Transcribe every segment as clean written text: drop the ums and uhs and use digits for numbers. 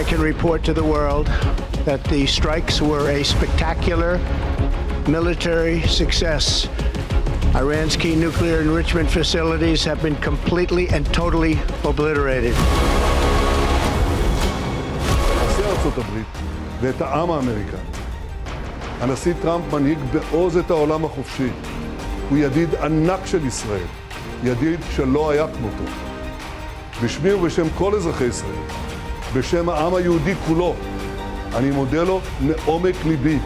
can report to the world that the strikes were a spectacular military success. Iran's key nuclear enrichment facilities have been completely and totally obliterated. נשיא ארצות הברית ואת העם האמריקני. הנשיא טראמפ מנהיג בעוז את העולם החופשי. הוא ידיד ענק של ישראל, ידיד שלא היה כמותו. בשמי ובשם כל אזרחי ישראל, בשם העם היהודי כולו, אני מודה לו מעומק ליבי.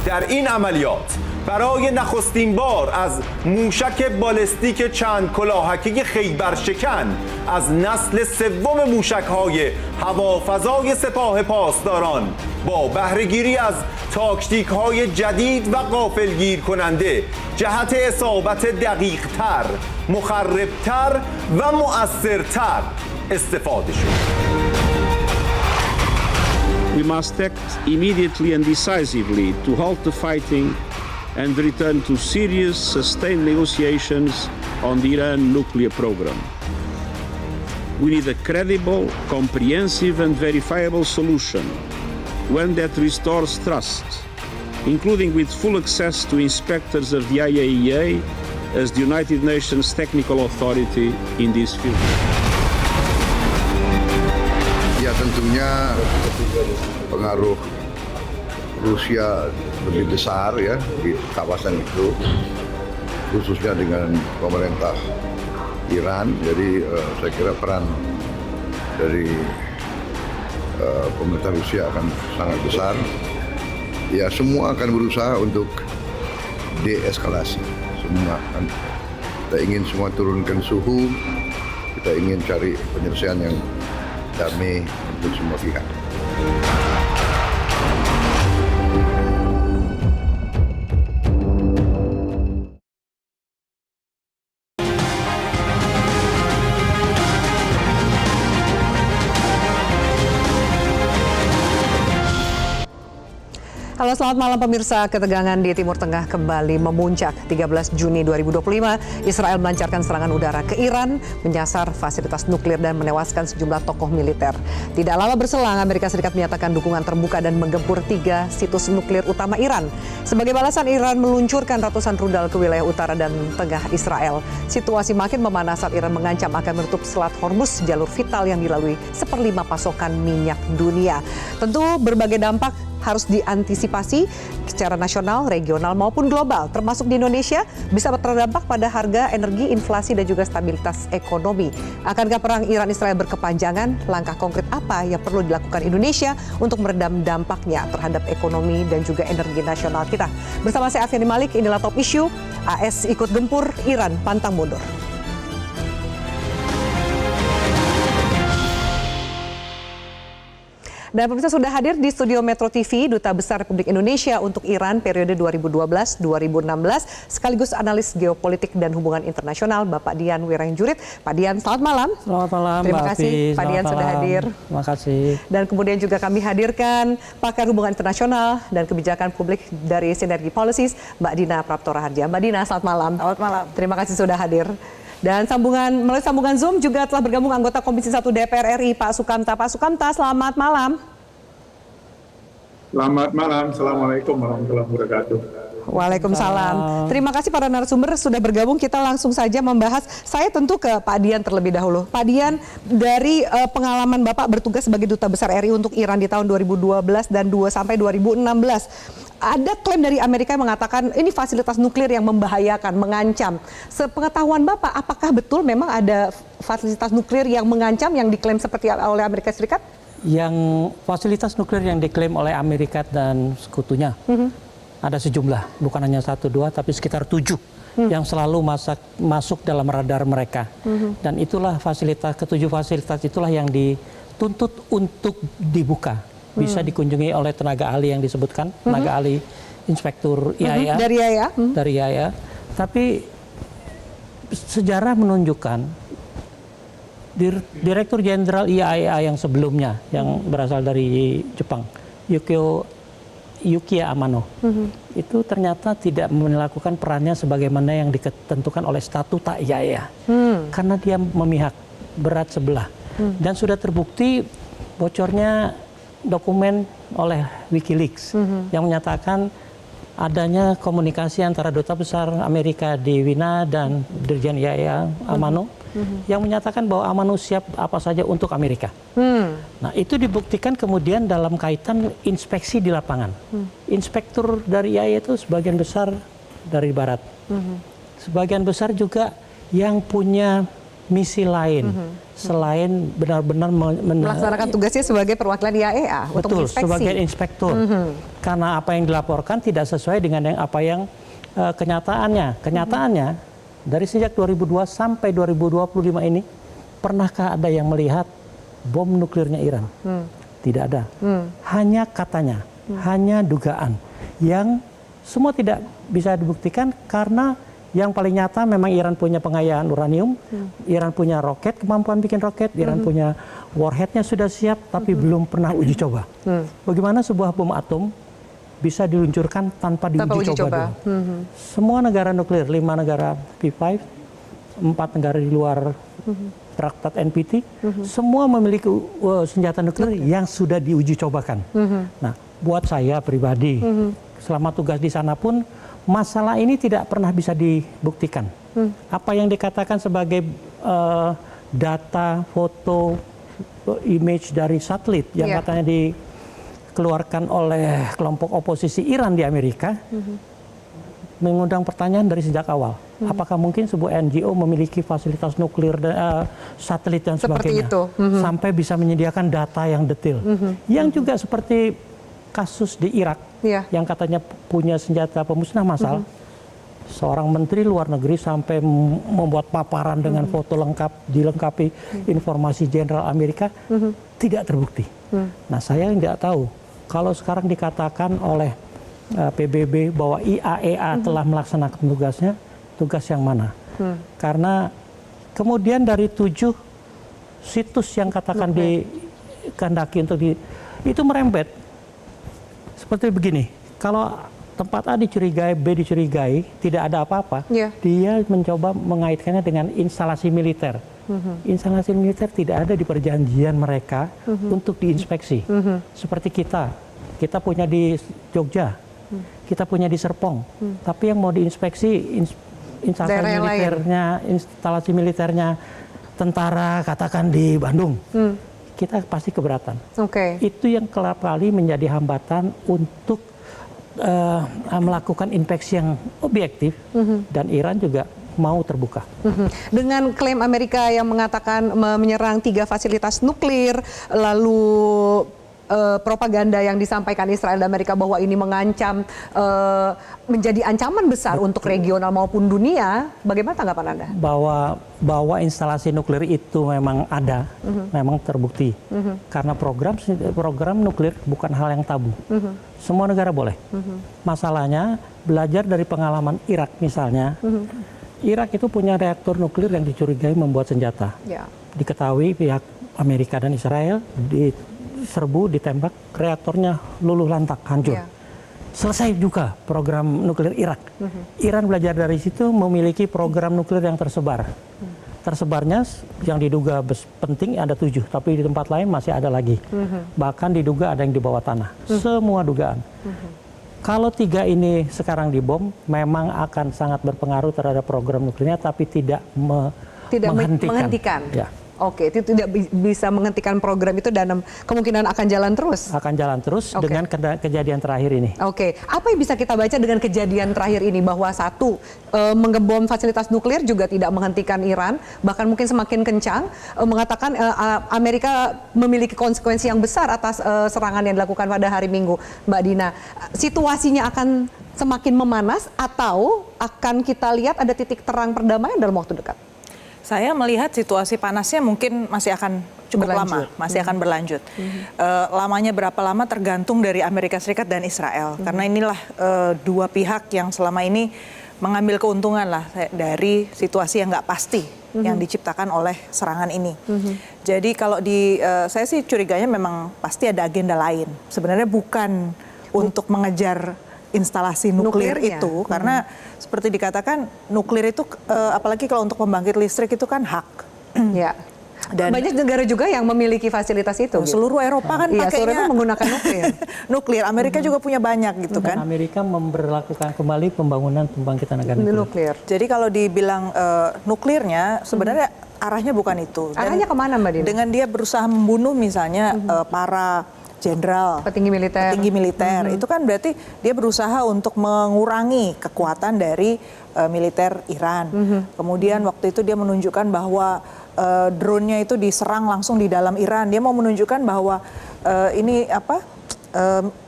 در این عملیات برای نخستین بار از موشک بالستیک چند کلاهکی خیبرشکن از نسل سوم موشک‌های هوافضای سپاه پاسداران با بهره‌گیری از تاکتیک‌های جدید و غافلگیر کننده جهت اصابت دقیق‌تر، مخرب‌تر و مؤثرتر استفاده شد. We must act immediately and decisively to halt the fighting and return to serious, sustained negotiations on the Iran nuclear program. We need a credible, comprehensive and verifiable solution, one that restores trust, including with full access to inspectors of the IAEA as the United Nations technical authority in this field. Ya tentunya pengaruh Rusia lebih besar ya di kawasan itu, khususnya dengan pemerintah Iran. Jadi saya kira peran dari pemerintah Rusia akan sangat besar. Ya semua akan berusaha untuk deeskalasi. Semua kan kita ingin semua turunkan suhu, kita ingin cari penyelesaian yang damai untuk semua pihak. Halo, selamat malam pemirsa. Ketegangan di Timur Tengah kembali memuncak. 13 Juni 2025, Israel melancarkan serangan udara ke Iran, menyasar fasilitas nuklir dan menewaskan sejumlah tokoh militer. Tidak lama berselang, Amerika Serikat menyatakan dukungan terbuka dan menggempur 3 situs nuklir utama Iran. Sebagai balasan, Iran meluncurkan ratusan rudal ke wilayah utara dan tengah Israel. Situasi makin memanas saat Iran mengancam akan menutup Selat Hormuz, jalur vital yang dilalui 1/5 pasokan minyak dunia. Tentu berbagai dampak harus diantisipasi secara nasional, regional maupun global, termasuk di Indonesia, bisa terdampak pada harga energi, inflasi dan juga stabilitas ekonomi. Akankah perang Iran-Israel berkepanjangan? Langkah konkret apa yang perlu dilakukan Indonesia untuk meredam dampaknya terhadap ekonomi dan juga energi nasional kita? Bersama saya Afiani Malik, inilah Top Issue. AS ikut gempur, Iran pantang mundur. Dan pemirsa sudah hadir di studio Metro TV, Duta Besar Republik Indonesia untuk Iran periode 2012-2016, sekaligus analis geopolitik dan hubungan internasional, Bapak Dian Wirangjurith. Pak Dian, selamat malam. Selamat malam, terima Mbak kasih Afi. Pak Dian sudah hadir. Terima kasih. Dan kemudian juga kami hadirkan pakar hubungan internasional dan kebijakan publik dari Sinergi Policies, Mbak Dina Praptora Harja. Mbak Dina, selamat malam. Selamat malam. Terima kasih sudah hadir. Dan melalui sambungan Zoom juga telah bergabung anggota Komisi 1 DPR RI, Pak Sukamta. Pak Sukamta, selamat malam. Selamat malam, Assalamualaikum warahmatullahi wabarakatuh. Waalaikumsalam. Terima kasih para narasumber sudah bergabung. Kita langsung saja membahas. Saya tentu ke Pak Dian terlebih dahulu. Pak Dian, dari pengalaman Bapak bertugas sebagai Duta Besar RI untuk Iran di tahun 2012 dan 2016, ada klaim dari Amerika yang mengatakan ini fasilitas nuklir yang membahayakan, mengancam. Sepengetahuan Bapak, apakah betul memang ada fasilitas nuklir yang mengancam yang diklaim seperti oleh Amerika Serikat? Yang fasilitas nuklir yang diklaim oleh Amerika dan sekutunya ada sejumlah, bukan hanya 1-2 tapi sekitar 7 yang selalu masuk dalam radar mereka. Dan itulah ketujuh fasilitas itulah yang dituntut untuk dibuka. Bisa dikunjungi oleh tenaga ahli yang disebutkan, tenaga ahli inspektur IAEA. Dari IAEA. Tapi sejarah menunjukkan Direktur Jenderal IAEA yang sebelumnya, yang berasal dari Jepang, Yukiya Amano, itu ternyata tidak melakukan perannya sebagaimana yang ditentukan oleh statuta IAEA. Karena dia memihak berat sebelah. Dan sudah terbukti bocornya dokumen oleh WikiLeaks yang menyatakan adanya komunikasi antara Duta Besar Amerika di Wina dan Dirjen IAEA Amano yang menyatakan bahwa Amano siap apa saja untuk Amerika. Nah, itu dibuktikan kemudian dalam kaitan inspeksi di lapangan. Inspektur dari IAEA itu sebagian besar dari Barat. Sebagian besar juga yang punya misi lain selain benar-benar melaksanakan tugasnya sebagai perwakilan IAEA untuk betul, inspeksi. sebagai inspektur. Karena apa yang dilaporkan tidak sesuai dengan apa yang kenyataannya. Kenyataannya dari sejak 2002 sampai 2025 ini, pernahkah ada yang melihat bom nuklirnya Iran? Tidak ada. Hanya katanya, hanya dugaan yang semua tidak bisa dibuktikan karena yang paling nyata memang Iran punya pengayaan uranium, Iran punya roket, kemampuan bikin roket, Iran punya warheadnya sudah siap, tapi belum pernah uji coba. Bagaimana sebuah bom atom bisa diluncurkan tanpa diuji coba dulu? Semua negara nuklir, 5 negara P5, 4 negara di luar Traktat NPT, semua memiliki senjata nuklir yang sudah diuji cobakan. Nah, buat saya pribadi, selama tugas di sana pun masalah ini tidak pernah bisa dibuktikan. Apa yang dikatakan sebagai data, foto, image dari satelit yang katanya dikeluarkan oleh kelompok oposisi Iran di Amerika, mengundang pertanyaan dari sejak awal. Apakah mungkin sebuah NGO memiliki fasilitas nuklir, satelit dan sebagainya, sampai bisa menyediakan data yang detail, yang juga seperti kasus di Irak, yang katanya punya senjata pemusnah massal, seorang menteri luar negeri sampai membuat paparan dengan foto lengkap, dilengkapi informasi jenderal Amerika, tidak terbukti. Nah, saya tidak tahu kalau sekarang dikatakan oleh PBB bahwa IAEA telah melaksanakan tugasnya, tugas yang mana? Karena kemudian dari 7 situs yang katakan dikehendaki untuk itu merembet. Seperti begini, kalau tempat A dicurigai, B dicurigai, tidak ada apa-apa, dia mencoba mengaitkannya dengan instalasi militer. Instalasi militer tidak ada di perjanjian mereka untuk diinspeksi. Seperti kita punya di Jogja, kita punya di Serpong, tapi yang mau diinspeksi instalasi militernya tentara katakan di Bandung. Kita pasti keberatan. Itu yang kerap kali menjadi hambatan untuk melakukan inspeksi yang objektif, dan Iran juga mau terbuka. Dengan klaim Amerika yang mengatakan menyerang 3 fasilitas nuklir, lalu propaganda yang disampaikan Israel dan Amerika bahwa ini mengancam, menjadi ancaman besar untuk regional maupun dunia, bagaimana tanggapan Anda? Bahwa instalasi nuklir itu memang ada, memang terbukti. Karena program nuklir bukan hal yang tabu. Semua negara boleh. Masalahnya, belajar dari pengalaman Irak misalnya, Irak itu punya reaktor nuklir yang dicurigai membuat senjata. Diketahui pihak Amerika dan Israel diserbu, ditembak, reaktornya luluh lantak, hancur. Selesai juga program nuklir Irak. Iran belajar dari situ, memiliki program nuklir yang tersebar. Tersebarnya yang diduga penting ada 7, tapi di tempat lain masih ada lagi. Bahkan diduga ada yang di bawah tanah. Semua dugaan. Kalau 3 ini sekarang dibom, memang akan sangat berpengaruh terhadap program nuklirnya, tapi tidak menghentikan. Oke, itu tidak bisa menghentikan program itu dan kemungkinan akan jalan terus? Akan jalan terus dengan kejadian terakhir ini. Oke, apa yang bisa kita baca dengan kejadian terakhir ini? Bahwa satu, mengebom fasilitas nuklir juga tidak menghentikan Iran, bahkan mungkin semakin kencang, mengatakan Amerika memiliki konsekuensi yang besar atas serangan yang dilakukan pada hari Minggu. Mbak Dina, situasinya akan semakin memanas atau akan kita lihat ada titik terang perdamaian dalam waktu dekat? Saya melihat situasi panasnya mungkin masih akan cukup lama, masih akan berlanjut. Lamanya berapa lama tergantung dari Amerika Serikat dan Israel. Karena inilah 2 pihak yang selama ini mengambil keuntungan lah dari situasi yang nggak pasti yang diciptakan oleh serangan ini. Jadi kalau saya sih curiganya memang pasti ada agenda lain. Sebenarnya bukan untuk mengejar instalasi nuklir itu, karena seperti dikatakan nuklir itu apalagi kalau untuk pembangkit listrik itu kan hak. Dan banyak negara juga yang memiliki fasilitas itu. seluruh Eropa kan Iya, pakainya seluruh Eropa menggunakan nuklir. nuklir. Amerika juga punya banyak gitu Dan kan. Amerika memberlakukan kembali pembangunan pembangkitan tenaga nuklir. Jadi kalau dibilang nuklirnya sebenarnya arahnya bukan itu. Dan Arahnya kemana Mbak Dina? dengan dia berusaha membunuh misalnya para jenderal, Petinggi militer. itu kan berarti dia berusaha untuk mengurangi kekuatan dari militer Iran. Kemudian waktu itu dia menunjukkan bahwa drone-nya itu diserang langsung di dalam Iran. Dia mau menunjukkan bahwa ini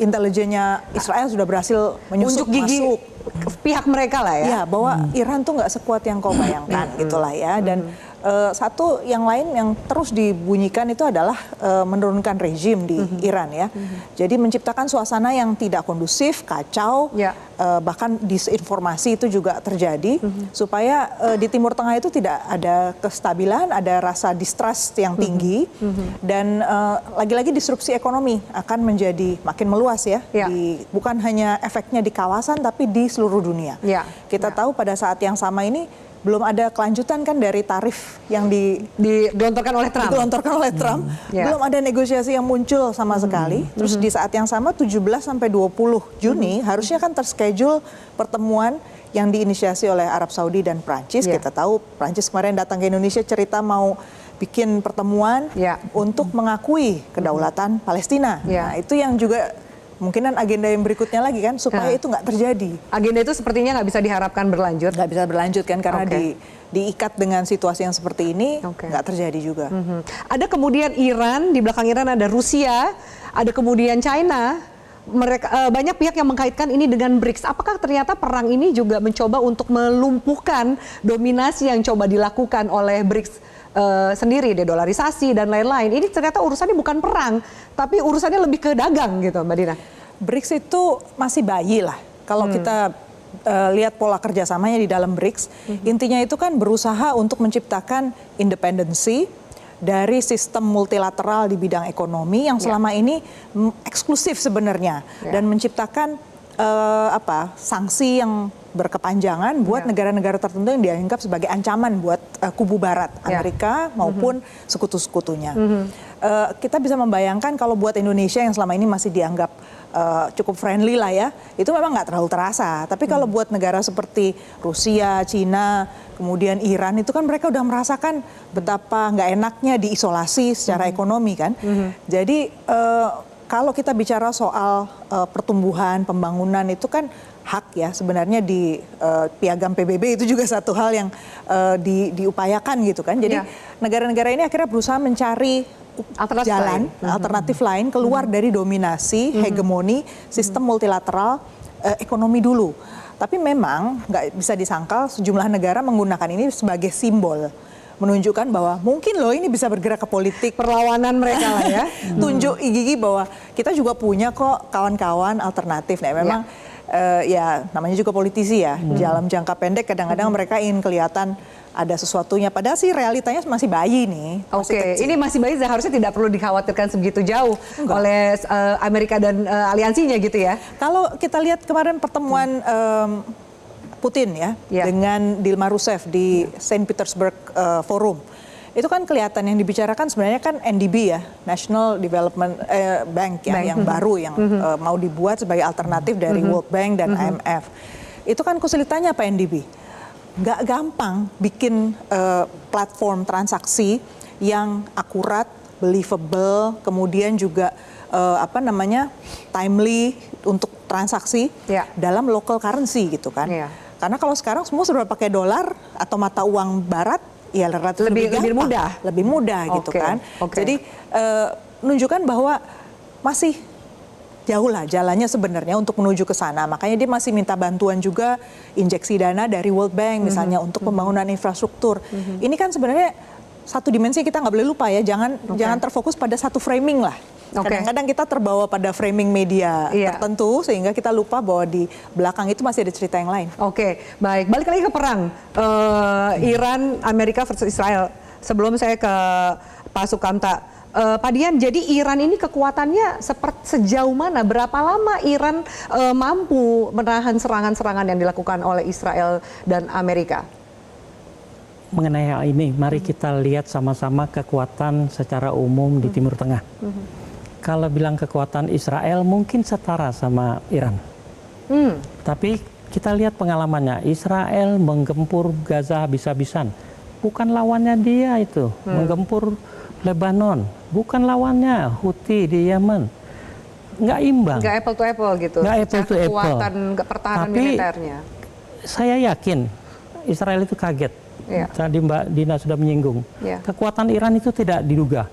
intelijennya Israel sudah berhasil menyusup masuk. Pihak mereka lah ya. Ya, bahwa Iran tuh nggak sekuat yang kau bayangkan, gitulah ya. Dan satu yang lain yang terus dibunyikan itu adalah menurunkan rezim di Iran ya. Jadi menciptakan suasana yang tidak kondusif, kacau, bahkan disinformasi itu juga terjadi, supaya di Timur Tengah itu tidak ada kestabilan, ada rasa distrust yang tinggi, dan lagi-lagi disrupsi ekonomi akan menjadi makin meluas ya. Bukan hanya efeknya di kawasan, tapi di seluruh dunia. Kita tahu pada saat yang sama ini belum ada kelanjutan kan dari tarif yang digelontorkan oleh Trump. Belum ada negosiasi yang muncul sama sekali. Terus di saat yang sama 17 sampai 20 Juni harusnya kan terschedule pertemuan yang diinisiasi oleh Arab Saudi dan Prancis. Kita tahu Prancis kemarin datang ke Indonesia cerita mau bikin pertemuan untuk mengakui kedaulatan Palestina. Nah, itu yang juga mungkinan agenda yang berikutnya lagi kan, supaya itu nggak terjadi. Agenda itu sepertinya nggak bisa diharapkan berlanjut. Nggak bisa berlanjut kan, karena diikat dengan situasi yang seperti ini, nggak terjadi juga. Ada kemudian Iran, di belakang Iran ada Rusia, ada kemudian China. Mereka banyak pihak yang mengkaitkan ini dengan BRICS. Apakah ternyata perang ini juga mencoba untuk melumpuhkan dominasi yang coba dilakukan oleh BRICS sendiri, dedolarisasi dan lain-lain? Ini ternyata urusannya bukan perang, tapi urusannya lebih ke dagang gitu, Mbak Dina. BRICS itu masih bayi lah. Kalau kita lihat pola kerjasamanya di dalam BRICS, intinya itu kan berusaha untuk menciptakan independensi dari sistem multilateral di bidang ekonomi yang selama ini eksklusif sebenarnya, dan menciptakan sanksi yang berkepanjangan buat negara-negara tertentu yang dianggap sebagai ancaman buat kubu Barat, Amerika maupun sekutu-sekutunya. Kita bisa membayangkan kalau buat Indonesia yang selama ini masih dianggap cukup friendly lah ya, itu memang nggak terlalu terasa. Tapi kalau buat negara seperti Rusia, Cina, kemudian Iran, itu kan mereka udah merasakan betapa nggak enaknya diisolasi secara ekonomi kan. Jadi kalau kita bicara soal pertumbuhan, pembangunan itu kan hak ya sebenarnya di piagam PBB, itu juga satu hal yang diupayakan gitu kan. Jadi negara-negara ini akhirnya berusaha mencari alternatif lain keluar dari dominasi, hegemoni sistem multilateral ekonomi dulu. Tapi memang nggak bisa disangkal sejumlah negara menggunakan ini sebagai simbol, menunjukkan bahwa mungkin loh ini bisa bergerak ke politik. Perlawanan mereka lah ya. Tunjuk gigi bahwa kita juga punya kok kawan-kawan alternatif. Nah memang ya namanya juga politisi ya. Dalam jangka pendek kadang-kadang mereka ingin kelihatan ada sesuatunya. Padahal sih realitanya masih bayi nih. Ini masih bayi, seharusnya tidak perlu dikhawatirkan sebegitu jauh oleh Amerika dan aliansinya gitu ya. Kalau kita lihat kemarin pertemuan Putin ya dengan Dilma Rousseff di Saint Petersburg Forum, itu kan kelihatan yang dibicarakan sebenarnya kan NDB ya, National Development Bank ya, yang baru yang mau dibuat sebagai alternatif dari World Bank dan IMF. Itu kan kesulitannya apa NDB? Nggak gampang bikin platform transaksi yang akurat, believable, kemudian juga timely untuk transaksi dalam local currency gitu kan. Karena kalau sekarang semua sudah pakai dolar atau mata uang barat, ya relatif lebih mudah gitu kan. Jadi menunjukkan bahwa masih jauh lah jalannya sebenarnya untuk menuju ke sana. Makanya dia masih minta bantuan juga, injeksi dana dari World Bank misalnya untuk pembangunan infrastruktur. Ini kan sebenarnya satu dimensi kita nggak boleh lupa ya, jangan terfokus pada satu framing lah. Kadang-kadang kita terbawa pada framing media tertentu sehingga kita lupa bahwa di belakang itu masih ada cerita yang lain. Baik. Balik lagi ke perang Iran, Amerika versus Israel. Sebelum saya ke Pak Sukamta, Pak Dian, jadi Iran ini kekuatannya sejauh mana? Berapa lama Iran mampu menahan serangan-serangan yang dilakukan oleh Israel dan Amerika? mengenai hal ini, mari kita lihat sama-sama kekuatan secara umum di Timur Tengah. Kalau bilang kekuatan Israel mungkin setara sama Iran. Tapi kita lihat pengalamannya, Israel menggempur Gaza habis-habisan. Bukan lawannya dia itu, menggempur Lebanon. Bukan lawannya Houthi di Yemen. Nggak imbang. Nggak apple to apple gitu. Nggak apple to apple. Kekuatan pertahanan Tapi militernya. saya yakin Israel itu kaget. Ya. Tadi Mbak Dina sudah menyinggung. Ya. Kekuatan Iran itu tidak diduga.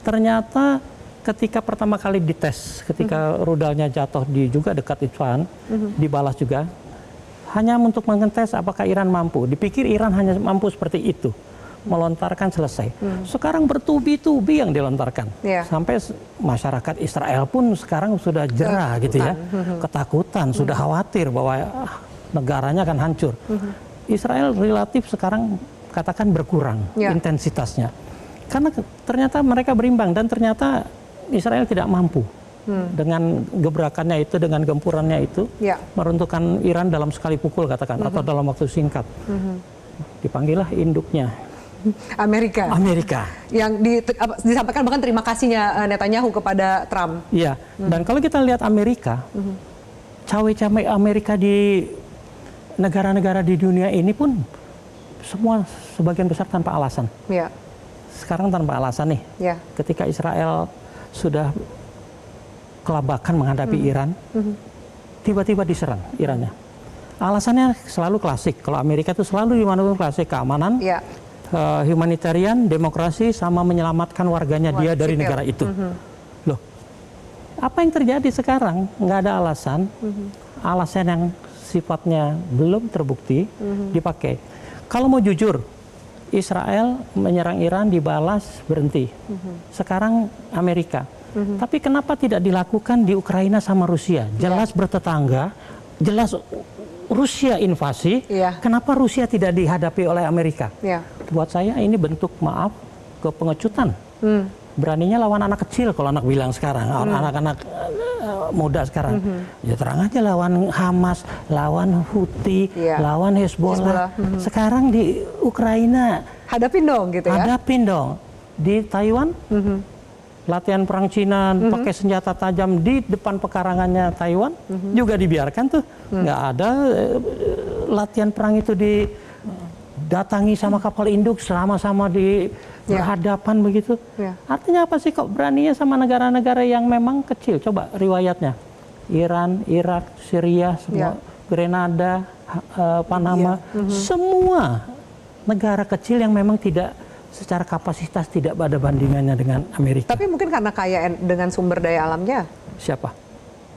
Ternyata ketika pertama kali dites, ketika rudalnya jatuh di juga dekat Isfahan, dibalas juga, hanya untuk mengetes apakah Iran mampu. Dipikir Iran hanya mampu seperti itu, melontarkan selesai. Sekarang bertubi-tubi yang dilontarkan. Ya. Sampai masyarakat Israel pun sekarang sudah jerah gitu ya, ketakutan, sudah khawatir bahwa negaranya akan hancur. Israel relatif sekarang katakan berkurang intensitasnya. Karena ternyata mereka berimbang dan ternyata Israel tidak mampu dengan gebrakannya itu, dengan gempurannya itu, meruntuhkan Iran dalam sekali pukul katakan, atau dalam waktu singkat. Dipanggillah induknya. Amerika. Yang disampaikan bahkan terima kasihnya Netanyahu kepada Trump. Iya, dan kalau kita lihat Amerika, cawe-cawe Amerika di negara-negara di dunia ini pun semua sebagian besar tanpa alasan. Ya. Sekarang tanpa alasan nih. Ya. Ketika Israel sudah kelabakan menghadapi Iran, tiba-tiba diserang Irannya. Alasannya selalu klasik. Kalau Amerika itu selalu dimanapun klasik, keamanan, humanitarian, demokrasi, sama menyelamatkan warganya dia dari negara itu. Loh, apa yang terjadi sekarang? Nggak ada alasan. Alasan yang sifatnya belum terbukti dipakai. Kalau mau jujur, Israel menyerang Iran dibalas berhenti. Sekarang Amerika. Tapi kenapa tidak dilakukan di Ukraina sama Rusia? Jelas bertetangga, jelas Rusia invasi. Kenapa Rusia tidak dihadapi oleh Amerika? Buat saya ini bentuk maaf ke pengecutan. Beraninya lawan anak kecil kalau anak bilang sekarang, anak-anak muda sekarang. Ya terang aja lawan Hamas, lawan Houthi, lawan Hezbollah. Sekarang di Ukraina hadapin dong gitu ya. Hadapin dong. Di Taiwan latihan perang Cina pakai senjata tajam di depan pekarangannya Taiwan juga dibiarkan tuh. Nggak ada latihan perang itu didatangi sama kapal induk sama-sama di berhadapan begitu. Artinya apa sih kok beraninya sama negara-negara yang memang kecil? Coba riwayatnya. Iran, Irak, Syria, semua Grenada, Panama, semua negara kecil yang memang tidak secara kapasitas tidak ada bandingannya dengan Amerika. Tapi mungkin karena kaya dengan sumber daya alamnya. Siapa?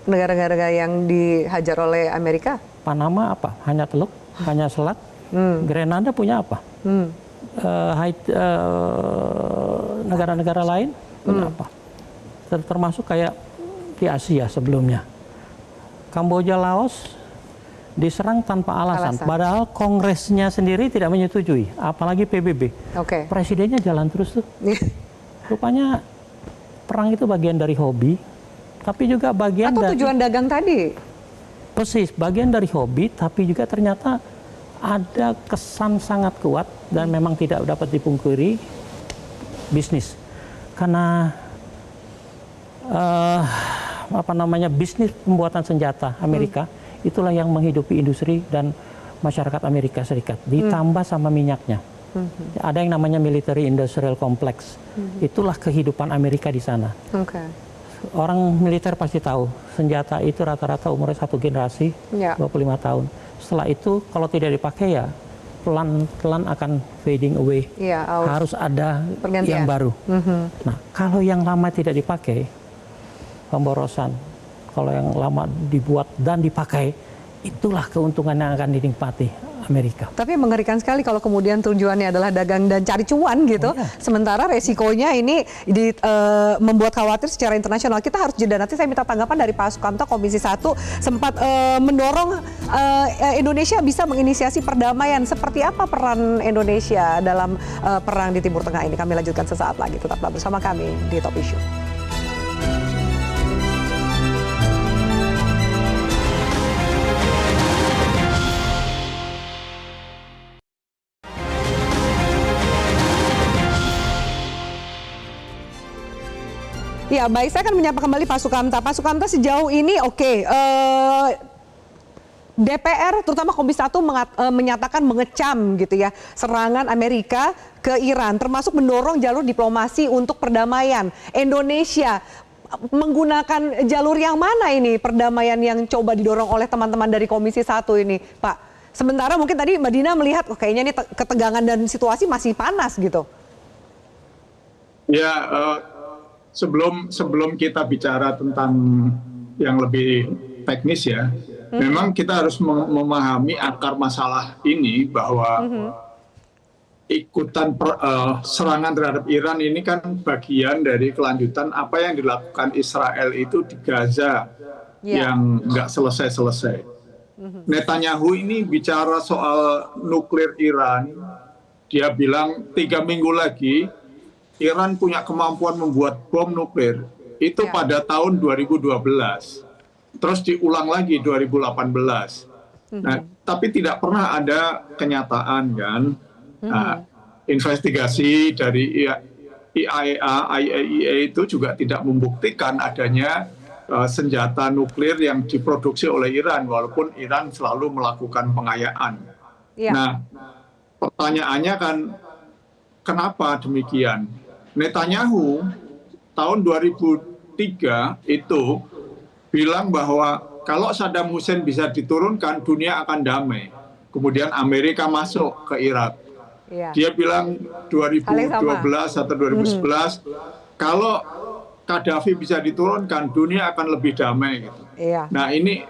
Negara-negara yang dihajar oleh Amerika. Panama apa? Hanya teluk, hanya selat. Grenada punya apa? Negara-negara lain punya apa? Termasuk kayak di Asia sebelumnya. Kamboja, Laos diserang tanpa alasan. Padahal kongresnya sendiri tidak menyetujui, apalagi PBB. Presidennya jalan terus tuh. Rupanya perang itu bagian dari hobi, tapi juga bagian atau tujuan dagang tadi. Persis, bagian dari hobi, tapi juga ternyata ada kesan sangat kuat dan memang tidak dapat dipungkiri bisnis. Karena bisnis pembuatan senjata Amerika itulah yang menghidupi industri dan masyarakat Amerika Serikat. Ditambah sama minyaknya. Ada yang namanya military industrial complex. Itulah kehidupan Amerika di sana. Orang militer pasti tahu, senjata itu rata-rata umurnya 1 generasi, 25 tahun. Setelah itu kalau tidak dipakai ya pelan-pelan akan fading away. Harus ada yang baru. Nah, kalau yang lama tidak dipakai, pemborosan. Kalau yang lama dibuat dan dipakai, itulah keuntungan yang akan dinikmati Amerika. Tapi mengerikan sekali kalau kemudian tujuannya adalah dagang dan cari cuan gitu. Sementara resikonya ini membuat khawatir secara internasional. Kita harus jeda, nanti saya minta tanggapan dari Pak Sukamto, Komisi 1 sempat mendorong Indonesia bisa menginisiasi perdamaian. Seperti apa peran Indonesia dalam perang di Timur Tengah ini? Kami lanjutkan sesaat lagi. Tetaplah bersama kami di Top Issue. Ya, baik, saya akan menyapa kembali Pak Sukamta. Pak Sukamta, sejauh ini DPR terutama Komisi 1 menyatakan mengecam gitu ya serangan Amerika ke Iran, termasuk mendorong jalur diplomasi untuk perdamaian. Indonesia menggunakan jalur yang mana ini perdamaian yang coba didorong oleh teman-teman dari Komisi 1 ini, Pak? Sementara mungkin tadi Mbak Dina melihat kayaknya ini ketegangan dan situasi masih panas gitu. Ya, sebelum kita bicara tentang yang lebih teknis ya, memang kita harus memahami akar masalah ini bahwa ikutan serangan terhadap Iran ini kan bagian dari kelanjutan apa yang dilakukan Israel itu di Gaza yang nggak selesai-selesai. Netanyahu ini bicara soal nuklir Iran, dia bilang 3 minggu lagi Iran punya kemampuan membuat bom nuklir, itu pada tahun 2012. Terus diulang lagi 2018. Nah, tapi tidak pernah ada kenyataan kan. Nah, investigasi dari IAEA itu juga tidak membuktikan adanya senjata nuklir yang diproduksi oleh Iran, walaupun Iran selalu melakukan pengayaan. Nah, pertanyaannya kan, kenapa demikian? Netanyahu tahun 2003 itu bilang bahwa kalau Saddam Hussein bisa diturunkan, dunia akan damai. Kemudian Amerika masuk ke Irak. Dia bilang 2012 atau 2011, kalau Gaddafi bisa diturunkan, dunia akan lebih damai. Gitu. Nah, ini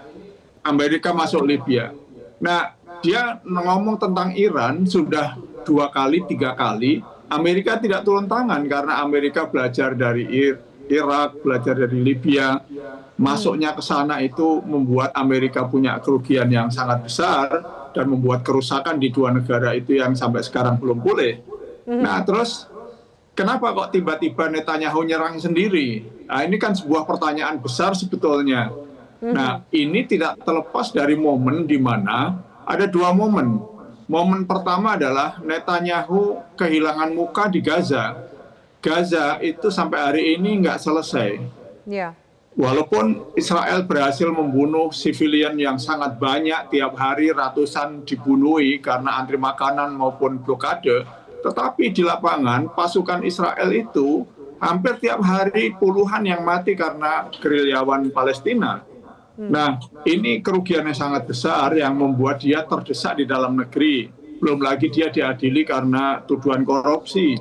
Amerika masuk Libya. Nah, dia ngomong tentang Iran sudah 2 kali, 3 kali. Amerika tidak turun tangan karena Amerika belajar dari Irak, belajar dari Libya. Masuknya ke sana itu membuat Amerika punya kerugian yang sangat besar dan membuat kerusakan di 2 negara itu yang sampai sekarang belum pulih. Nah, terus kenapa kok tiba-tiba Netanyahu nyerang sendiri? Nah, ini kan sebuah pertanyaan besar sebetulnya. Nah, ini tidak terlepas dari momen di mana ada 2 momen. Momen pertama adalah Netanyahu kehilangan muka di Gaza. Gaza itu sampai hari ini nggak selesai. Walaupun Israel berhasil membunuh sivilian yang sangat banyak, tiap hari ratusan dibunuhi karena antri makanan maupun blokade, tetapi di lapangan pasukan Israel itu hampir tiap hari puluhan yang mati karena gerilyawan Palestina. Nah, ini kerugian yang sangat besar yang membuat dia terdesak di dalam negeri. Belum lagi dia diadili karena tuduhan korupsi.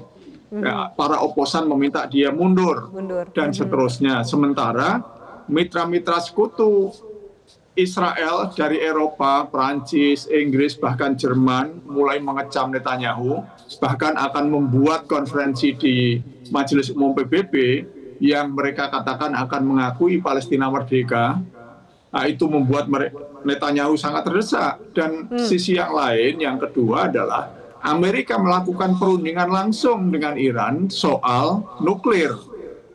Para oposan meminta dia mundur. Dan seterusnya. Sementara mitra-mitra sekutu Israel dari Eropa, Prancis, Inggris, bahkan Jerman mulai mengecam Netanyahu, bahkan akan membuat konferensi di Majelis Umum PBB yang mereka katakan akan mengakui Palestina merdeka. Nah, itu membuat Netanyahu sangat terdesak. Dan sisi yang lain, yang kedua adalah Amerika melakukan perundingan langsung dengan Iran soal nuklir.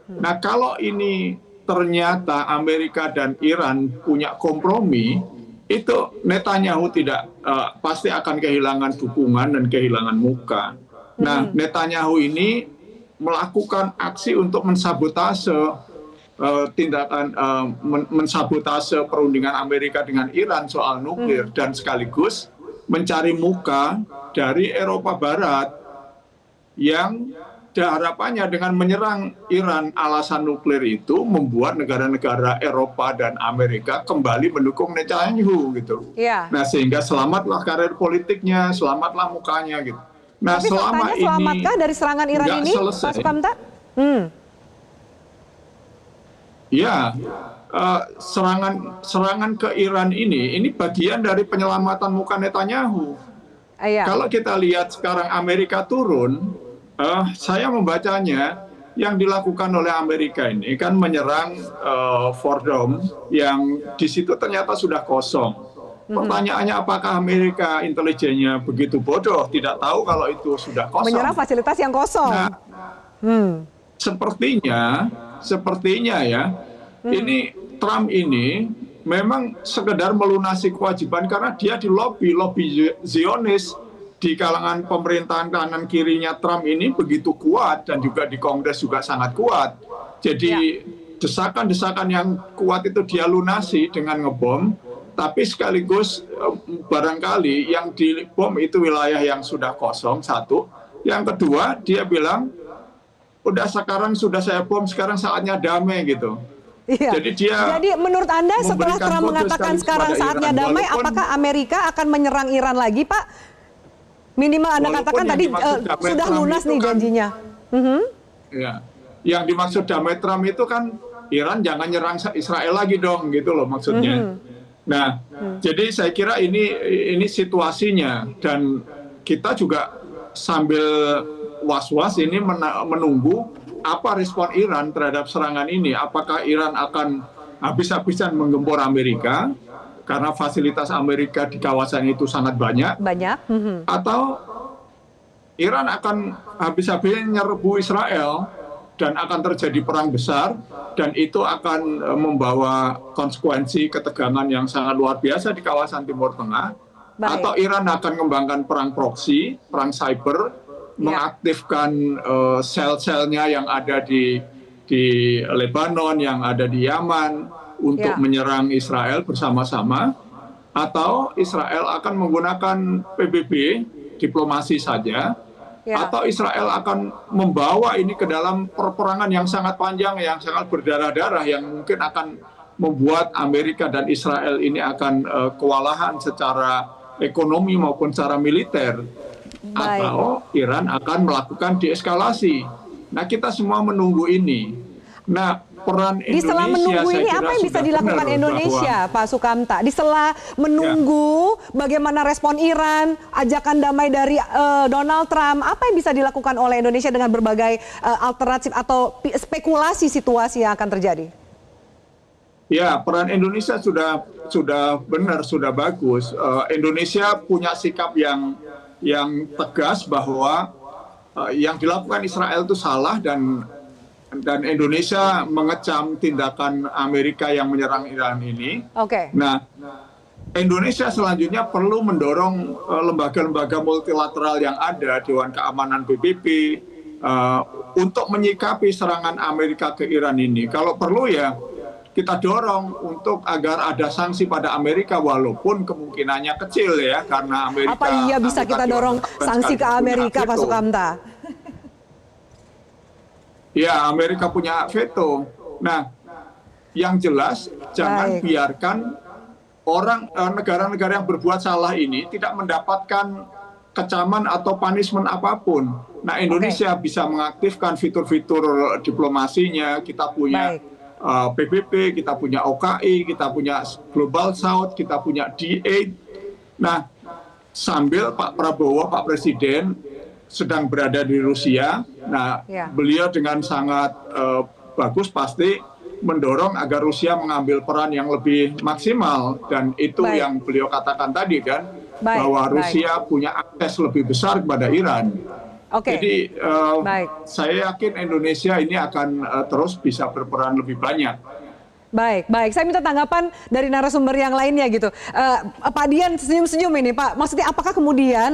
Nah, kalau ini ternyata Amerika dan Iran punya kompromi, itu Netanyahu tidak pasti akan kehilangan dukungan dan kehilangan muka. Nah, Netanyahu ini melakukan aksi untuk mensabotase tindakan mensabotase perundingan Amerika dengan Iran soal nuklir dan sekaligus mencari muka dari Eropa Barat yang harapannya dengan menyerang Iran alasan nuklir itu membuat negara-negara Eropa dan Amerika kembali mendukung Netanyahu gitu. Nah, sehingga selamatlah karir politiknya, selamatlah mukanya gitu. Nah, tapi selama ini selamatkah dari serangan Iran ini, Pak Sukamta? Ya, serangan ke Iran ini bagian dari penyelamatan muka Netanyahu. Kalau kita lihat sekarang Amerika turun, saya membacanya yang dilakukan oleh Amerika ini kan menyerang Fort Dome yang di situ ternyata sudah kosong. Pertanyaannya, apakah Amerika intelijennya begitu bodoh tidak tahu kalau itu sudah kosong? Menyerang fasilitas yang kosong. Nah, sepertinya ya, ini Trump ini memang sekedar melunasi kewajiban karena dia di lobby Zionis di kalangan pemerintahan kanan kirinya Trump ini begitu kuat dan juga di Kongres juga sangat kuat. Jadi desakan-desakan yang kuat itu dia lunasi dengan ngebom, tapi sekaligus barangkali yang dibom itu wilayah yang sudah kosong, satu. Yang kedua, dia bilang, udah sekarang sudah saya bom, sekarang saatnya damai gitu. Iya. Jadi menurut Anda setelah Trump mengatakan sekarang saatnya damai, apakah Amerika akan menyerang Iran lagi, Pak? Minimal Anda katakan tadi sudah lunas nih janjinya. Ya, yang dimaksud damai Trump itu kan Iran jangan nyerang Israel lagi dong, gitu loh maksudnya. Nah, jadi saya kira ini situasinya, dan kita juga sambil was-was ini menunggu apa respon Iran terhadap serangan ini. Apakah Iran akan habis-habisan menggempur Amerika karena fasilitas Amerika di kawasan itu sangat banyak, atau Iran akan habis-habisan nyerbu Israel dan akan terjadi perang besar, dan itu akan membawa konsekuensi ketegangan yang sangat luar biasa di kawasan Timur Tengah. Atau Iran akan mengembangkan perang proksi, perang cyber, mengaktifkan sel-selnya yang ada di Lebanon, yang ada di Yaman untuk menyerang Israel bersama-sama, atau Israel akan menggunakan PBB diplomasi saja, atau Israel akan membawa ini ke dalam perperangan yang sangat panjang, yang sangat berdarah-darah, yang mungkin akan membuat Amerika dan Israel ini akan kewalahan secara ekonomi maupun secara militer. Atau Iran akan melakukan deeskalasi. Nah, kita semua menunggu ini. Nah, peran Indonesia, di sela menunggu ini apa yang bisa dilakukan Indonesia, Pak Sukamta? Di sela menunggu bagaimana respon Iran, ajakan damai dari Donald Trump, apa yang bisa dilakukan oleh Indonesia dengan berbagai alternatif atau spekulasi situasi yang akan terjadi? Ya, peran Indonesia sudah benar, sudah bagus. Indonesia punya sikap yang tegas bahwa yang dilakukan Israel itu salah, dan Indonesia mengecam tindakan Amerika yang menyerang Iran ini. Nah, Indonesia selanjutnya perlu mendorong lembaga-lembaga multilateral yang ada, Dewan Keamanan PBB, untuk menyikapi serangan Amerika ke Iran ini. Kalau perlu ya kita dorong untuk agar ada sanksi pada Amerika, walaupun kemungkinannya kecil ya, karena Amerika... Apa iya bisa kita dorong sanksi ke Amerika, Pak Sukamta? Ya, Amerika punya veto. Nah, yang jelas jangan biarkan negara-negara yang berbuat salah ini tidak mendapatkan kecaman atau punishment apapun. Nah, Indonesia bisa mengaktifkan fitur-fitur diplomasinya. Kita punya PBB, kita punya OKI, kita punya Global South, kita punya D8. Nah, sambil Pak Prabowo, Pak Presiden sedang berada di Rusia. Nah, beliau dengan sangat bagus pasti mendorong agar Rusia mengambil peran yang lebih maksimal, dan itu yang beliau katakan tadi kan, bahwa Rusia punya akses lebih besar kepada Iran. Jadi saya yakin Indonesia ini akan terus bisa berperan lebih banyak. Baik. Saya minta tanggapan dari narasumber yang lainnya gitu. Pak Dian senyum-senyum ini, Pak. Maksudnya apakah kemudian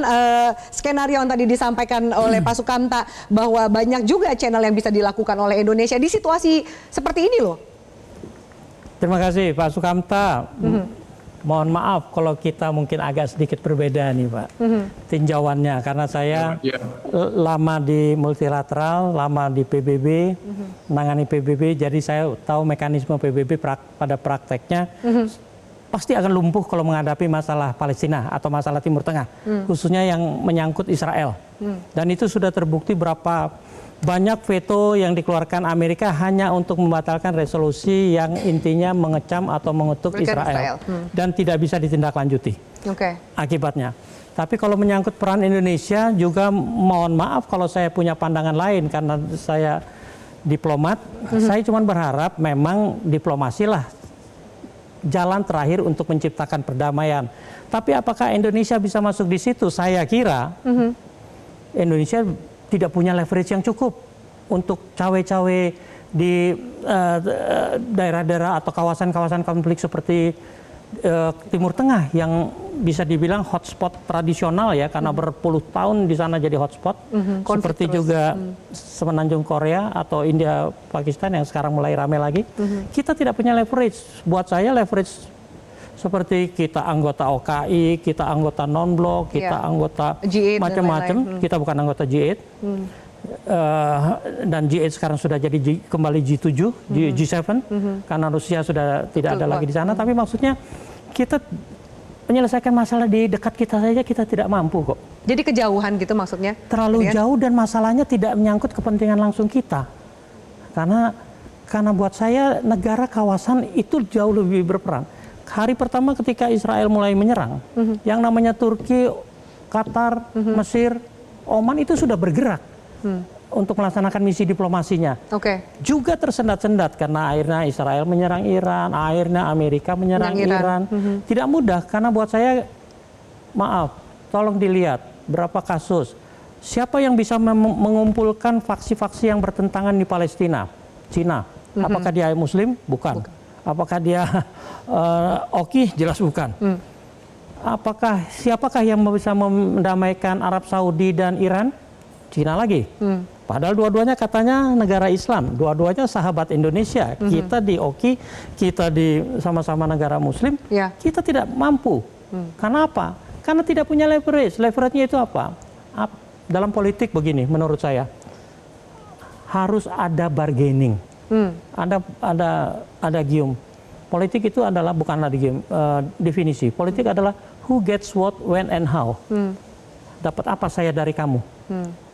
skenario yang tadi disampaikan oleh Pak Sukamta bahwa banyak juga channel yang bisa dilakukan oleh Indonesia di situasi seperti ini loh? Terima kasih Pak Sukamta. Mohon maaf kalau kita mungkin agak sedikit berbeda nih Pak tinjauannya, karena saya lama di multilateral, lama di PBB, menangani PBB, jadi saya tahu mekanisme PBB pada prakteknya pasti akan lumpuh kalau menghadapi masalah Palestina atau masalah Timur Tengah, khususnya yang menyangkut Israel. Dan itu sudah terbukti berapa banyak veto yang dikeluarkan Amerika hanya untuk membatalkan resolusi yang intinya mengecam atau mengutuk Israel. Dan tidak bisa ditindaklanjuti akibatnya. Tapi kalau menyangkut peran Indonesia juga mohon maaf kalau saya punya pandangan lain, karena saya diplomat. Saya cuma berharap memang diplomasilah jalan terakhir untuk menciptakan perdamaian. Tapi apakah Indonesia bisa masuk di situ? Saya kira Indonesia tidak punya leverage yang cukup untuk cawe-cawe di daerah-daerah atau kawasan-kawasan konflik seperti Timur Tengah yang bisa dibilang hotspot tradisional ya, karena berpuluh tahun di sana jadi hotspot, seperti juga semenanjung Korea atau India Pakistan yang sekarang mulai ramai lagi. Kita tidak punya leverage. Buat saya leverage seperti kita anggota OKI, kita anggota non-blok, kita anggota macam-macam. Kita bukan anggota G8. Dan G8 sekarang sudah jadi kembali G7, G7, karena Rusia sudah tidak ada lagi di sana. Tapi maksudnya kita menyelesaikan masalah di dekat kita saja kita tidak mampu kok. Jadi kejauhan gitu maksudnya? Terlalu jauh dan masalahnya tidak menyangkut kepentingan langsung kita. Karena buat saya negara kawasan itu jauh lebih berperan. Hari pertama ketika Israel mulai menyerang, yang namanya Turki, Qatar, Mesir, Oman itu sudah bergerak untuk melaksanakan misi diplomasinya. Juga tersendat-sendat karena akhirnya Israel menyerang Iran, akhirnya Amerika menyerang Iran. Tidak mudah karena buat saya, maaf, tolong dilihat berapa kasus. Siapa yang bisa mengumpulkan faksi-faksi yang bertentangan di Palestina? Cina. Apakah dia Muslim? Bukan. Apakah dia Oki? Jelas bukan. Siapakah yang bisa mendamaikan Arab Saudi dan Iran? Cina lagi. Padahal dua-duanya katanya negara Islam, dua-duanya sahabat Indonesia. Kita di Oki, kita di sama-sama negara Muslim, kita tidak mampu. Karena apa? Karena tidak punya leverage. Leverage-nya itu apa? Dalam politik begini, menurut saya harus ada bargaining, ada gium. Politik itu adalah bukanlah definisi. Politik adalah who gets what, when, and how. Dapat apa saya dari kamu?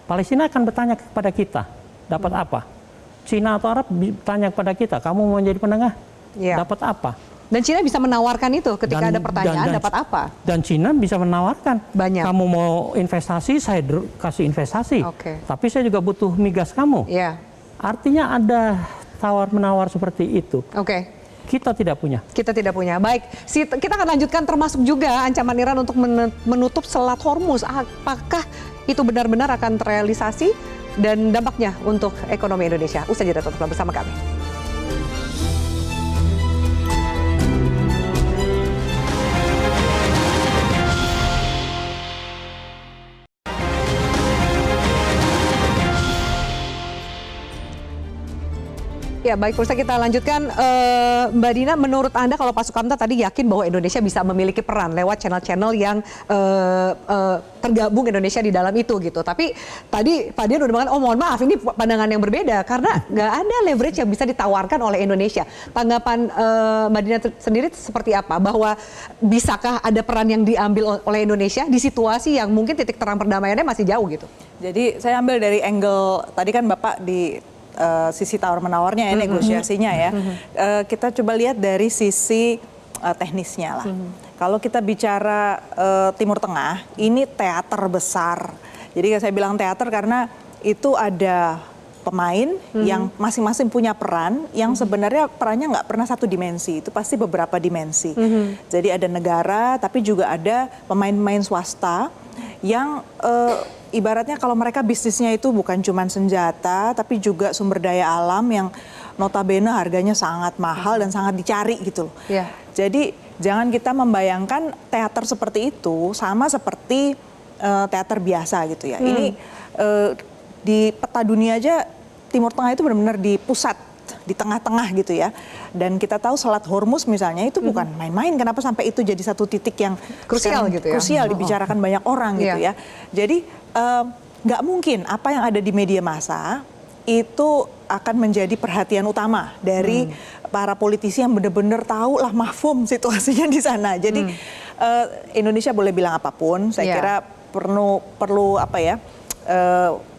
Palestina akan bertanya kepada kita, dapat apa? Cina atau Arab bertanya kepada kita, kamu mau menjadi penengah, dapat apa? Dan Cina bisa menawarkan itu ketika ada pertanyaan, dapat apa? Dan Cina bisa menawarkan, banyak. Kamu mau investasi, saya kasih investasi. Tapi saya juga butuh migas kamu. Artinya ada tawar-menawar seperti itu. Kita tidak punya. Kita tidak punya. Baik, kita akan lanjutkan termasuk juga ancaman Iran untuk menutup Selat Hormuz. Apakah itu benar-benar akan terrealisasi dan dampaknya untuk ekonomi Indonesia? Usai jeda, tetaplah bersama kami. Ya baik, pemirsa, kita lanjutkan. Mbak Dina, menurut Anda kalau Pak Sukamta tadi yakin bahwa Indonesia bisa memiliki peran lewat channel-channel yang tergabung Indonesia di dalam itu gitu. Tapi tadi Pak Dian udah bilang, oh mohon maaf ini pandangan yang berbeda karena nggak ada leverage yang bisa ditawarkan oleh Indonesia. Tanggapan Mbak Dina sendiri seperti apa? Bahwa bisakah ada peran yang diambil oleh Indonesia di situasi yang mungkin titik terang perdamaiannya masih jauh gitu? Jadi saya ambil dari angle, tadi kan Bapak di sisi tawar-menawarnya ya, negosiasinya ya. Kita coba lihat dari sisi teknisnya lah. Kalau kita bicara Timur Tengah, ini teater besar. Jadi saya bilang teater karena itu ada pemain yang masing-masing punya peran yang sebenarnya perannya nggak pernah satu dimensi, itu pasti beberapa dimensi. Jadi ada negara, tapi juga ada pemain-pemain swasta yang ibaratnya kalau mereka bisnisnya itu bukan cuma senjata, tapi juga sumber daya alam yang notabene harganya sangat mahal dan sangat dicari gitu loh. Jadi jangan kita membayangkan teater seperti itu sama seperti teater biasa gitu ya. Ini di peta dunia aja Timur Tengah itu benar-benar di pusat, di tengah-tengah gitu ya. Dan kita tahu Selat Hormuz misalnya itu bukan main-main. Kenapa sampai itu jadi satu titik yang krusial gitu ya? Krusial dibicarakan banyak orang gitu ya. Jadi nggak mungkin apa yang ada di media massa itu akan menjadi perhatian utama dari para politisi yang benar-benar tahu lah mafhum situasinya di sana. Jadi Indonesia boleh bilang apapun, saya kira perlu apa ya,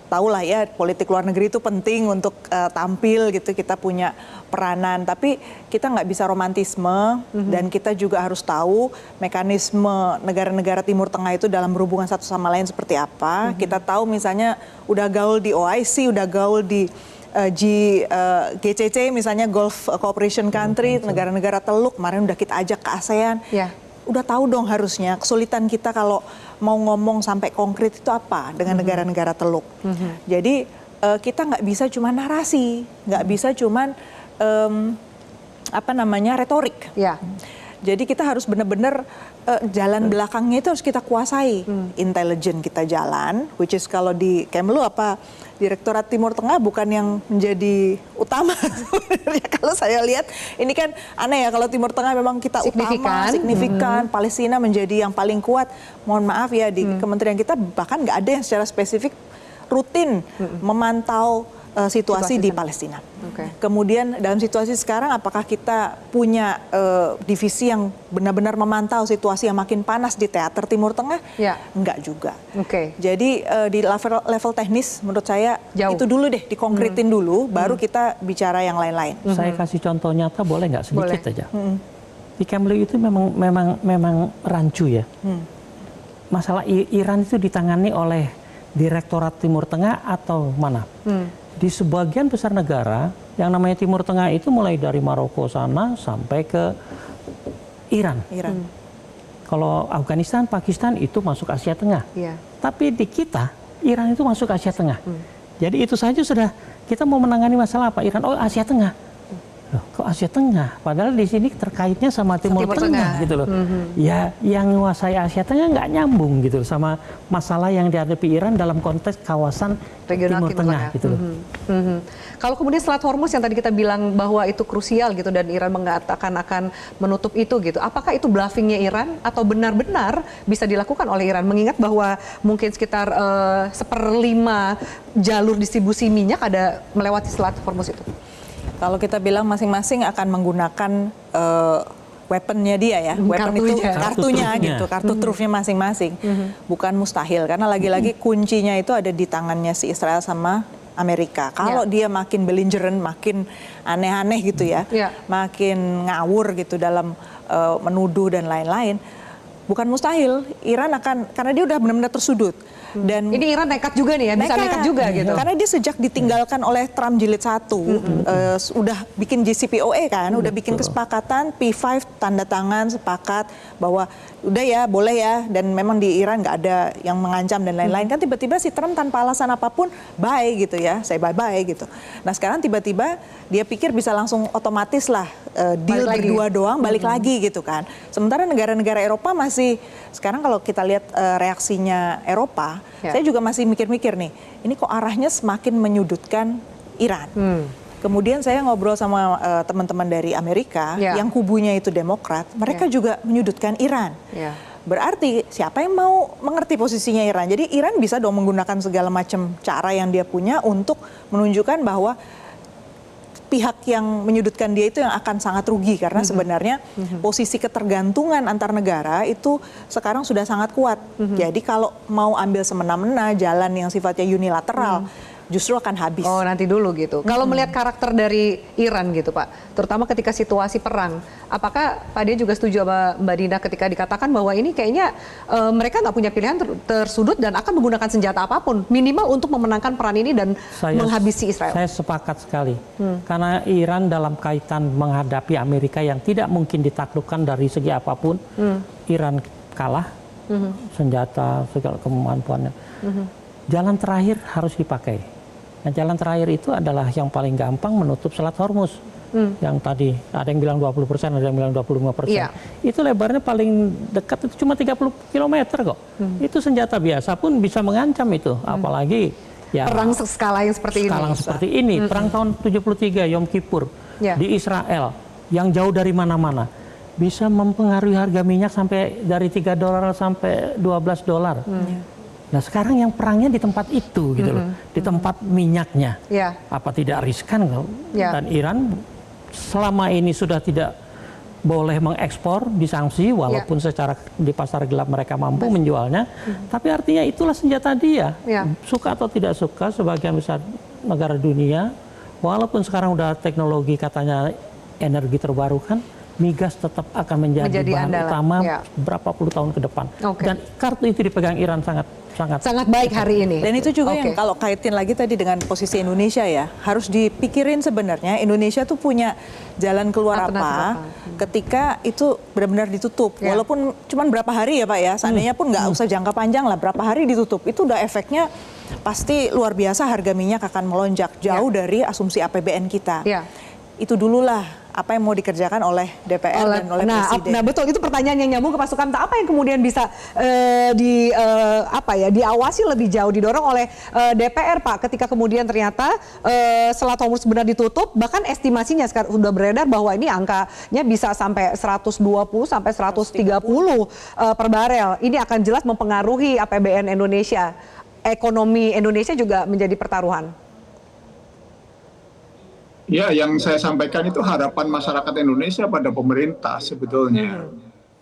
tahulah ya politik luar negeri itu penting untuk tampil gitu, kita punya peranan, tapi kita nggak bisa romantisme dan kita juga harus tahu mekanisme negara-negara Timur Tengah itu dalam berhubungan satu sama lain seperti apa. Kita tahu misalnya udah gaul di OIC, udah gaul di GCC misalnya Gulf Cooperation Country, negara-negara Teluk, kemarin udah kita ajak ke ASEAN. Udah tahu dong harusnya kesulitan kita kalau mau ngomong sampai konkret itu apa dengan negara-negara Teluk. Jadi kita nggak bisa cuma narasi, nggak bisa cuma retorik. Jadi kita harus benar-benar jalan belakangnya itu harus kita kuasai. Intelijen kita jalan, which is kalau di Kemlu Direktorat Timur Tengah bukan yang menjadi utama. Kalau saya lihat ini kan aneh ya, kalau Timur Tengah memang kita signifikan, Palestina menjadi yang paling kuat. Mohon maaf ya, di kementerian kita bahkan nggak ada yang secara spesifik rutin memantau situasi di Palestina. Kemudian dalam situasi sekarang apakah kita punya divisi yang benar-benar memantau situasi yang makin panas di teater Timur Tengah? Enggak juga. Jadi di level teknis menurut saya itu dulu deh, dikonkretin dulu, baru kita bicara yang lain-lain. Saya kasih contoh nyata boleh nggak sedikit aja? Di Kemlu itu memang rancu ya. Masalah Iran itu ditangani oleh Direktorat Timur Tengah atau mana? Di sebagian besar negara yang namanya Timur Tengah itu mulai dari Maroko sana sampai ke Iran. Kalau Afghanistan, Pakistan itu masuk Asia Tengah. Tapi di kita, Iran itu masuk Asia Tengah. Jadi itu saja sudah kita mau menangani masalah apa? Iran, oh Asia Tengah. Loh, kok Asia Tengah? Padahal di sini terkaitnya sama Timur Tengah gitu loh. Ya, yang menguasai Asia Tengah nggak nyambung gitu loh sama masalah yang dihadapi Iran dalam konteks kawasan regional Timur Tengah gitu loh. Kalau kemudian Selat Hormuz yang tadi kita bilang bahwa itu krusial gitu dan Iran mengatakan akan menutup itu gitu. Apakah itu bluffingnya Iran atau benar-benar bisa dilakukan oleh Iran? Mengingat bahwa mungkin sekitar 1/5 jalur distribusi minyak ada melewati Selat Hormuz itu. Kalau kita bilang masing-masing akan menggunakan weaponnya dia ya, weapon itu kartunya gitu, kartu trufnya masing-masing. Bukan mustahil, karena lagi-lagi kuncinya itu ada di tangannya si Israel sama Amerika. Kalau dia makin belligerent, makin aneh-aneh gitu ya, makin ngawur gitu dalam menuduh dan lain-lain, bukan mustahil Iran akan, karena dia udah benar-benar tersudut. Dan ini Iran nekat juga nih ya, bisa nekat juga gitu. Karena dia sejak ditinggalkan oleh Trump jilid 1, udah bikin JCPOA kan, udah bikin kesepakatan P5 tanda tangan sepakat bahwa udah ya boleh ya, dan memang di Iran nggak ada yang mengancam dan lain-lain. Kan tiba-tiba si Trump tanpa alasan apapun bye gitu ya, saya bye-bye gitu. Nah sekarang tiba-tiba dia pikir bisa langsung otomatis lah deal berdua doang balik lagi gitu kan. Sementara negara-negara Eropa masih, sekarang kalau kita lihat reaksinya Eropa, saya juga masih mikir-mikir nih, ini kok arahnya semakin menyudutkan Iran. Kemudian saya ngobrol sama teman-teman dari Amerika yang kubunya itu Demokrat, mereka juga menyudutkan Iran. Berarti siapa yang mau mengerti posisinya Iran? Jadi Iran bisa dong menggunakan segala macam cara yang dia punya untuk menunjukkan bahwa pihak yang menyudutkan dia itu yang akan sangat rugi, karena sebenarnya posisi ketergantungan antar negara itu sekarang sudah sangat kuat. Jadi kalau mau ambil semena-mena jalan yang sifatnya unilateral, justru akan habis. Oh nanti dulu gitu. Kalau melihat karakter dari Iran gitu Pak, terutama ketika situasi perang, apakah Pak Dia juga setuju sama Mbak Dina ketika dikatakan bahwa ini kayaknya mereka nggak punya pilihan tersudut dan akan menggunakan senjata apapun minimal untuk memenangkan peran ini dan menghabisi Israel? Saya sepakat sekali. Karena Iran dalam kaitan menghadapi Amerika yang tidak mungkin ditaklukkan dari segi apapun, Iran kalah, senjata, segala kemampuannya. Jalan terakhir harus dipakai. Nah, jalan terakhir itu adalah yang paling gampang menutup Selat Hormuz. Yang tadi ada yang bilang 20%, ada yang bilang 25%. Itu lebarnya paling dekat itu cuma 30 km kok. Itu senjata biasa pun bisa mengancam itu. Apalagi ya, perang skala yang seperti ini. Perang tahun 73 Yom Kippur di Israel yang jauh dari mana-mana. Bisa mempengaruhi harga minyak sampai dari $3 sampai $12. Nah sekarang yang perangnya di tempat itu gitu loh, di tempat minyaknya. Apa tidak riskan kalau? Dan Iran selama ini sudah tidak boleh mengekspor, disanksi walaupun secara di pasar gelap mereka mampu menjualnya. Tapi artinya itulah senjata dia. Suka atau tidak suka sebagian besar negara dunia, walaupun sekarang udah teknologi katanya energi terbarukan, migas tetap akan menjadi bahan utama berapa puluh tahun ke depan. Dan kartu itu dipegang Iran sangat baik hari ini. Dan itu juga yang kalau kaitin lagi tadi dengan posisi Indonesia ya, harus dipikirin sebenarnya Indonesia tuh punya jalan keluar apa ketika itu benar-benar ditutup. Walaupun cuma berapa hari ya Pak ya, seandainya pun nggak usah jangka panjang lah, berapa hari ditutup, itu udah efeknya pasti luar biasa, harga minyak akan melonjak jauh dari asumsi APBN kita. itu dululah apa yang mau dikerjakan oleh DPR dan oleh Presiden. Nah betul, itu pertanyaan yang nyambung ke Pak Sukamta. Apa yang kemudian bisa diawasi lebih jauh, didorong oleh DPR, Pak, ketika kemudian ternyata Selat Hormuz benar ditutup, bahkan estimasinya sekarang sudah beredar bahwa ini angkanya bisa sampai 120 sampai 130 per barel. Ini akan jelas mempengaruhi APBN Indonesia. Ekonomi Indonesia juga menjadi pertaruhan. Ya, yang saya sampaikan itu harapan masyarakat Indonesia pada pemerintah sebetulnya.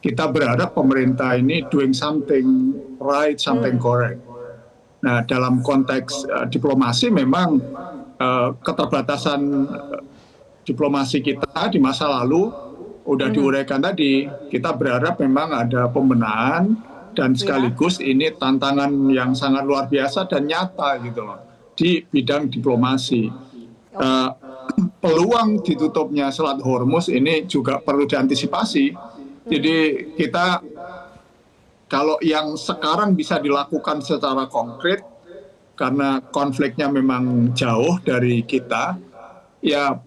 Kita berharap pemerintah ini doing something right, something correct. Nah, dalam konteks diplomasi memang keterbatasan diplomasi kita di masa lalu udah diuraikan tadi. Kita berharap memang ada pembenahan dan sekaligus ini tantangan yang sangat luar biasa dan nyata gitu loh di bidang diplomasi. Peluang ditutupnya Selat Hormuz ini juga perlu diantisipasi. Jadi kita kalau yang sekarang bisa dilakukan secara konkret karena konfliknya memang jauh dari kita, ya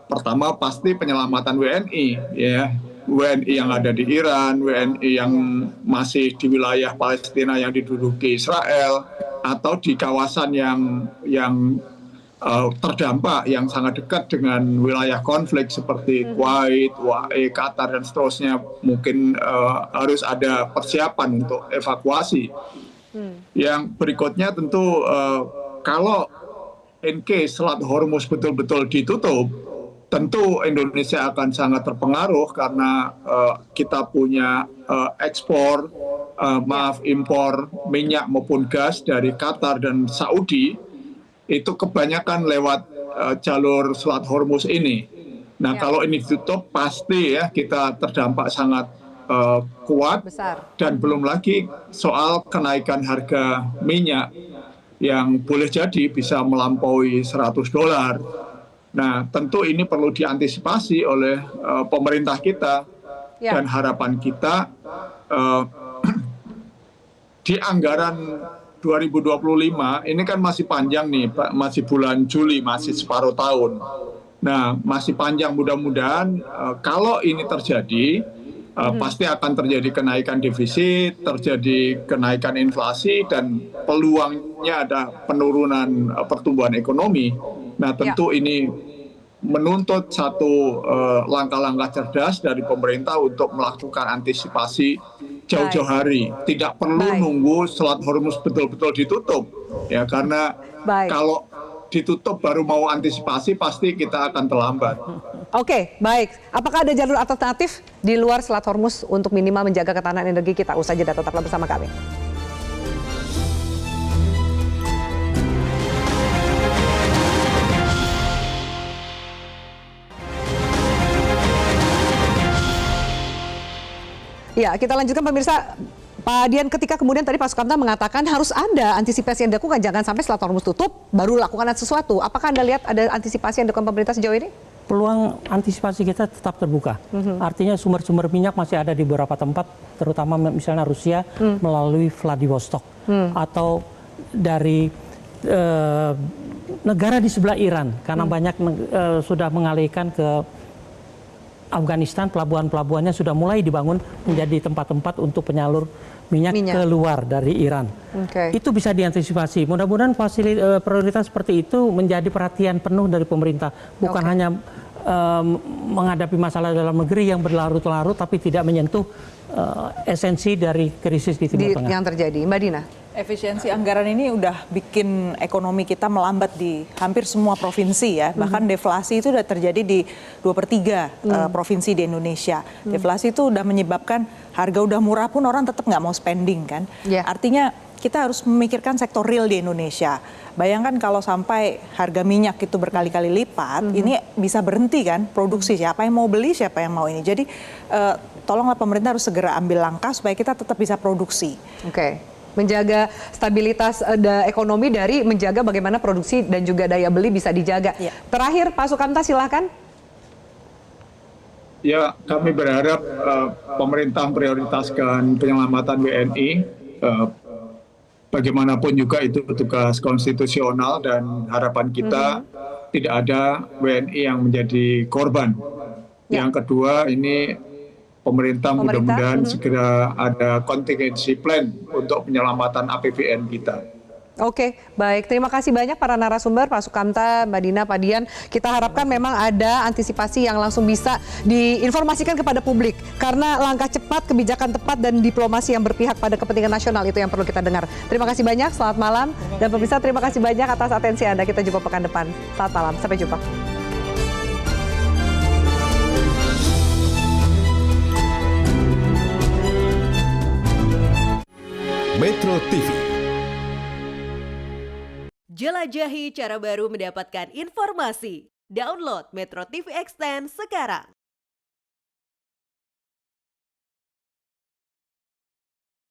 pertama pasti penyelamatan WNI, ya WNI yang ada di Iran, WNI yang masih di wilayah Palestina yang diduduki Israel atau di kawasan yang terdampak yang sangat dekat dengan wilayah konflik seperti Kuwait, UAE, Qatar dan seterusnya, mungkin harus ada persiapan untuk evakuasi. Yang berikutnya tentu kalau in case Selat Hormuz betul-betul ditutup, tentu Indonesia akan sangat terpengaruh karena kita punya impor minyak maupun gas dari Qatar dan Saudi. Itu kebanyakan lewat jalur Selat Hormuz ini. Nah, kalau ini ditutup pasti ya kita terdampak sangat kuat. Besar. Dan belum lagi soal kenaikan harga minyak yang boleh jadi bisa melampaui $100. Nah, tentu ini perlu diantisipasi oleh pemerintah kita. Dan harapan kita di anggaran 2025 ini kan masih panjang nih Pak, masih bulan Juli, masih separuh tahun. Nah, masih panjang, mudah-mudahan kalau ini terjadi pasti akan terjadi kenaikan defisit, terjadi kenaikan inflasi dan peluangnya ada penurunan pertumbuhan ekonomi. Nah, tentu ini menuntut satu langkah-langkah cerdas dari pemerintah untuk melakukan antisipasi jauh-jauh hari. Tidak perlu nunggu Selat Hormuz betul-betul ditutup, ya karena kalau ditutup baru mau antisipasi pasti kita akan terlambat. Oke, baik. Apakah ada jalur alternatif di luar Selat Hormuz untuk minimal menjaga ketahanan energi kita? Usai jeda, tetaplah bersama kami. Ya, kita lanjutkan pemirsa. Pak Dian, ketika kemudian tadi Pak Sukamta mengatakan harus ada antisipasi yang dilakukan, jangan sampai Selat Hormuz tutup baru lakukan sesuatu. Apakah Anda lihat ada antisipasi yang dilakukan pemerintah sejauh ini? Peluang antisipasi kita tetap terbuka. Artinya sumber-sumber minyak masih ada di beberapa tempat, terutama misalnya Rusia melalui Vladivostok atau dari negara di sebelah Iran, karena banyak sudah mengalihkan ke Afghanistan, pelabuhan-pelabuhannya sudah mulai dibangun menjadi tempat-tempat untuk penyalur minyak keluar dari Iran. Itu bisa diantisipasi. Mudah-mudahan prioritas seperti itu menjadi perhatian penuh dari pemerintah. Bukan hanya menghadapi masalah dalam negeri yang berlarut-larut, tapi tidak menyentuh esensi dari krisis di Timur Tengah. Yang terjadi, Mbak Dina. Efisiensi anggaran ini udah bikin ekonomi kita melambat di hampir semua provinsi ya. Bahkan deflasi itu udah terjadi di 2/3 provinsi di Indonesia. Deflasi itu udah menyebabkan harga udah murah pun orang tetap nggak mau spending kan. Artinya kita harus memikirkan sektor real di Indonesia. Bayangkan kalau sampai harga minyak itu berkali-kali lipat, ini bisa berhenti kan produksi. Siapa yang mau beli, siapa yang mau ini. Jadi tolonglah pemerintah harus segera ambil langkah supaya kita tetap bisa produksi. Menjaga stabilitas ekonomi dari menjaga bagaimana produksi dan juga daya beli bisa dijaga. Terakhir, Pak Sukamta silakan. Ya, kami berharap pemerintah prioritaskan penyelamatan WNI. Bagaimanapun juga itu tugas konstitusional dan harapan kita tidak ada WNI yang menjadi korban. Yang kedua, ini pemerintah mudah-mudahan segera ada contingency plan untuk penyelamatan APBN kita. Oke, baik. Terima kasih banyak para narasumber, Pak Sukamta, Mbak Dina, Pak Dian. Kita harapkan memang ada antisipasi yang langsung bisa diinformasikan kepada publik. Karena langkah cepat, kebijakan tepat, dan diplomasi yang berpihak pada kepentingan nasional itu yang perlu kita dengar. Terima kasih banyak, selamat malam. Dan pemirsa, terima kasih banyak atas atensi Anda. Kita jumpa pekan depan. Selamat malam, sampai jumpa. Metro TV. Jelajahi cara baru mendapatkan informasi. Download Metro TV Extend sekarang.